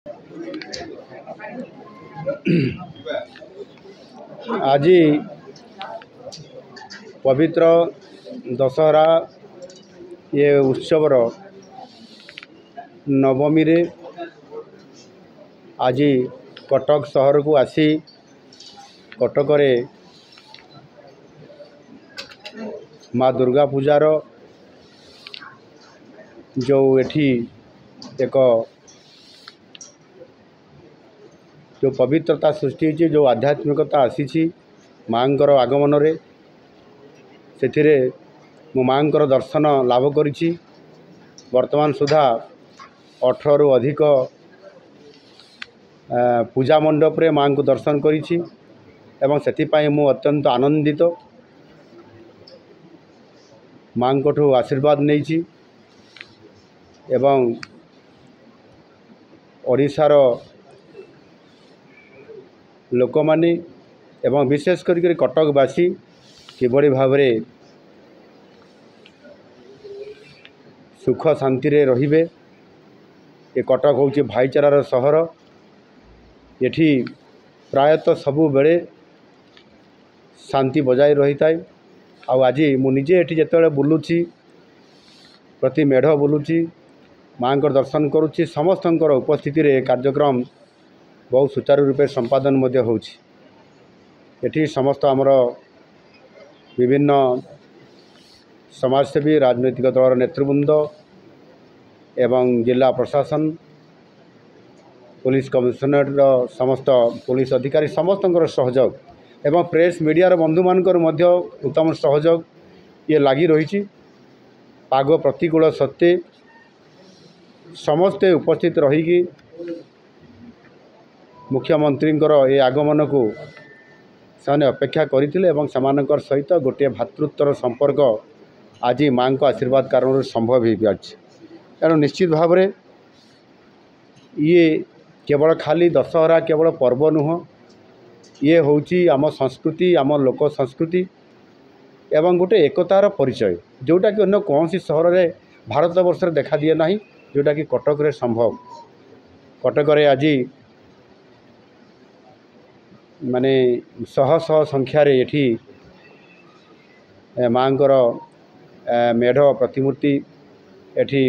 आज पवित्र दशहरा ये उत्सवर नवमी रे आज कटक सहर को आसी कटक रे माँ दुर्गा पूजार जो एठी एक जो पवित्रता सृष्टि होती जो आध्यात्मिकता आसी माँकर आगमन रे से मो माँकर दर्शन लाभ करी वर्तमान सुधा 18 रु अधिक पूजा मंडप रे माँ को दर्शन करी एवं से मु अत्यंत आनंदित माँ को आशीर्वाद नहीं एवं ओडिशार लोक माने एवं विशेष करी कटकवासी किभली भाव में सुख शांति रे रहिबे। ये कटक होची भाईचारार सहर एठी प्रायतः सबु बेले शांति बजाय रही थाए। आज मुझे एठी जेतेबेले बुलुची प्रति मेढ़ बुलुची माँ दर्शन करुच्ची समस्तंकर उपस्थिति रे कार्यक्रम बहुत सुचारू रूपे संपादन मध्य होउची। एठी समस्त आमर विभिन्न समाजसेवी राजनैतिक दलर नेतृवृंद एवं जिला प्रशासन पुलिस कमिशनर समस्त पुलिस अधिकारी समस्त सहयोग एवं प्रेस मीडिया बंधु मानकर मध्य उत्तम सहयोग ये लगी रही। पाग प्रतिकूल सत्वे समस्ते उपस्थित रही मुख्यमंत्री ये आगमन को से अपेक्षा करते सहित गोटे भातृत्वर संपर्क आज माँ को आशीर्वाद कारण संभव हो पार। तेणु निश्चित भाव में ये केवल खाली दशहरा केवल पर्व नुह ये होची आम संस्कृति आम लोक संस्कृति एवं गोटे एकतार परिचय जोटा कि अन्य कौन सी सहर में भारत वर्ष देखा दिए ना जोटा कि कटक रे संभव। कटक रे आज माने शह शह संख्यार एठी माँकर मेढ़ प्रतिमूर्ति एठी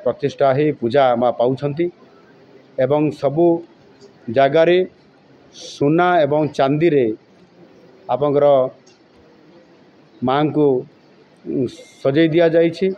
प्रतिष्ठा ही पूजा माँ पाउछंती एवं सबु जगारे सुना एवं चांदी रे आपंकर माँ को सजै दिया जाइछि।